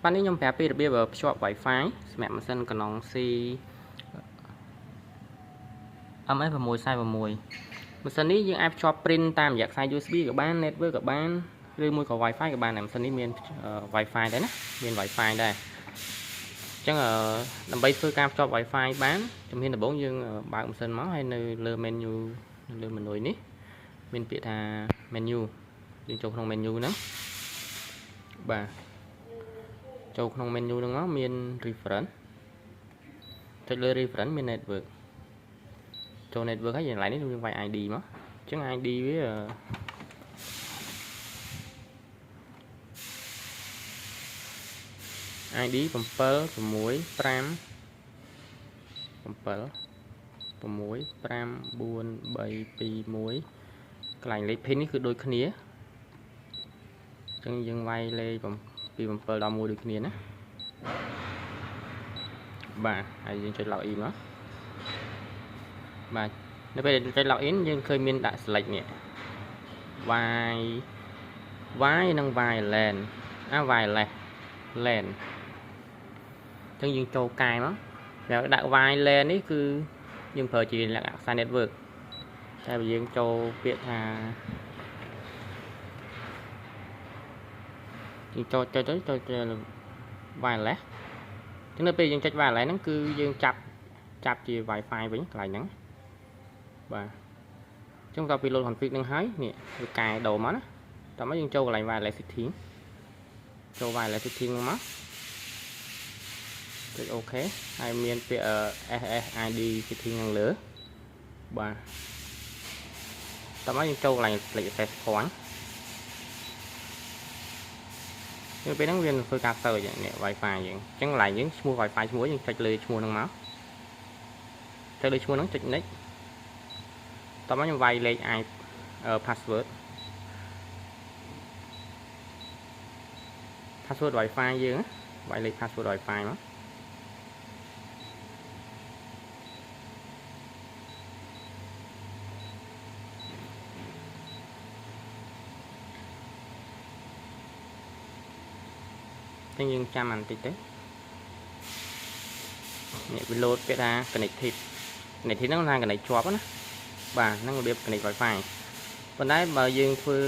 Bạn ấy nhầm phép bị shop Wi-Fi mẹ mà sân còn nóng si âm ấy và mùi sai và mùi mà sân ý những app shop print tam dạng sai USB của bạn network của bạn rồi mùi có Wi-Fi của bạn làm sân ý miền Wi-Fi đấy nè miền Wi-Fi đây chắc là làm bay phơi cam shop Wi-Fi bán trong hiện là 4 dương bạn sân máu hay nơi lơ menu lơ mình nổi ní mình bị thà menu đi trong không menu nữa bà châu không menu nó miền reference cho lên reference miền network cho network hay gì lại nếu vài ID mà chẳng ID với ID 7 6 5 7 6 5 4 3 2 1កន្លែងលេខ pin នេះគឺដូចគ្នាអញ្ចឹងយើងវាយលេខពី 7 ដល់ 1 ដូចគ្នាណាបាទហើយយើងចុច login មកបាទនៅពេលចុច login យើងឃើញមានដាក់ select នេះ y និង y LAN wireless LAN អញ្ចឹងយើងចូលកែមកតែដាក់ y LAN នេះគឺយើងប្រើជាលក្ខណៈខ្សែ network តែបើយើងចូលពាក្យថាយើងចូលwireless ចឹងនៅពេលយើងចុច wireless ហ្នឹងគឺយើងចាប់ជា Wi-Fi វិញកន្លែងហ្នឹងបាទអញ្ចឹងតពី load config ហ្នឹងហើយនេះវាកែដូរមកណាតោះមកយើងចូលកន្លែង wireless setting ចូល wireless setting មកចុច OK ហើយមានពាក្យ SSID setting ខាងលើបាទតោះមកយើងចូលកន្លែង select access point ពេលហ្នឹងវាធ្វើការ search នេះ Wi-Fi យើងអញ្ចឹងកន្លែងយើងឈ្មោះ Wi-Fi ឈ្មោះយើងចុចលើឈ្មោះហ្នឹងមកចុចលើឈ្មោះហ្នឹងចុច next តោះមកខ្ញុំវាយលេខ password Wi-Fi យើងវាយលេខ password Wi-Fi មកចឹងយើងចាំបន្តិចទៅនេះវា load ពាក្យថា connected ហ្នឹងថា connect ជាប់ណាបាទហ្នឹងរបៀប connect Wi-Fi ប៉ុន្តែបើយើងធ្វើ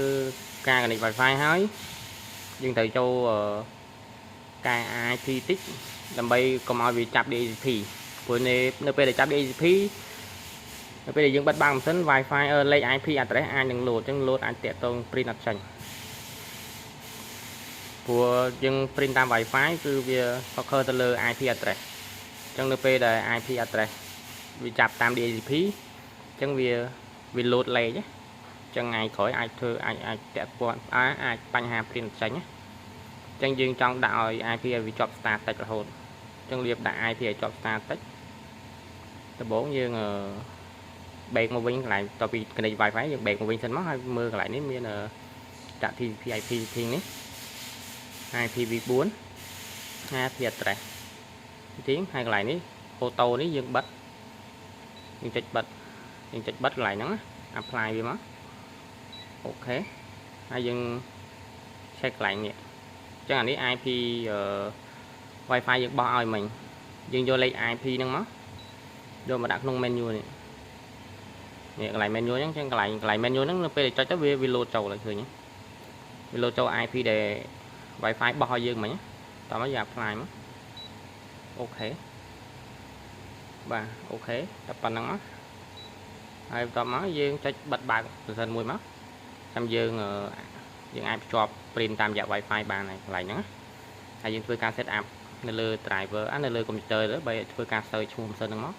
ការ connect Wi-Fi ហើយយើងត្រូវចូលកែ IP តិចដើម្បីកុំឲ្យវាចាប់ DHCP ព្រោះនៅពេលដែលចាប់ DHCP នៅពេលដែលយើងបិទបាំងម៉ាស៊ីន Wi-Fi លេខ IP address អាចនឹង load ចឹង load អាចតាក់ទង print អត់ចេញព្រោះយើង print តាម Wi-Fi គឺវា focus ទៅលើ IP address អញ្ចឹងនៅពេលដែល IP address វាចាប់តាម DHCP អញ្ចឹងវា load លេខអញ្ចឹងថ្ងៃក្រោយអាចធ្វើអាចតាក់ព័ន្ធអាចបញ្ហា print ចេញណាអញ្ចឹងយើងចង់ដាក់ឲ្យ IP ឲ្យវាជាប់ static រហូតអញ្ចឹងរៀបដាក់ IP ឲ្យជាប់ static ដំបូងយើងbreak មកវិញកន្លែងតទៅពី connect Wi-Fi យើង break មកវិញសិនមកហើយមើលកន្លែងនេះមានដាក់ TCP IP setting នេះIPv4 IP address ទីហើយកន្លែងនេះ photo នេះយើងបិទយើងចុចបិទកន្លែងហ្នឹង apply វាមកអូខេហើយយើង check កន្លែងនេះអញ្ចឹងអានេះ IP Wi-Fi យើងបោះឲ្យមិញយើងយកលេខ IP ហ្នឹងមកយកមកដាក់ក្នុង menu នេះកន្លែង menu ហ្នឹងអញ្ចឹងកន្លែង menu ហ្នឹងនៅពេលចុចទៅវា load ចូលហើយឃើញវា load ចូល IP ដែល Wi-Fi បោះឲ្យយើងមិញតោះមកយើង apply មកអូខេបាទអូខេតែប៉ុណ្្នឹងមកហើយបន្ទាប់មកយើងចុចបិទបើកប្រសិនមួយមកចាំយើងអាចភ្ជាប់ print តាមរយៈ Wi-Fi បានហើយកន្លែងហ្នឹងហើយយើងធ្វើការ set up នៅលើ driver នៅលើ computer ទៅបើធ្វើការ search ឈ្មោះម៉ាស៊ីនហ្នឹងមក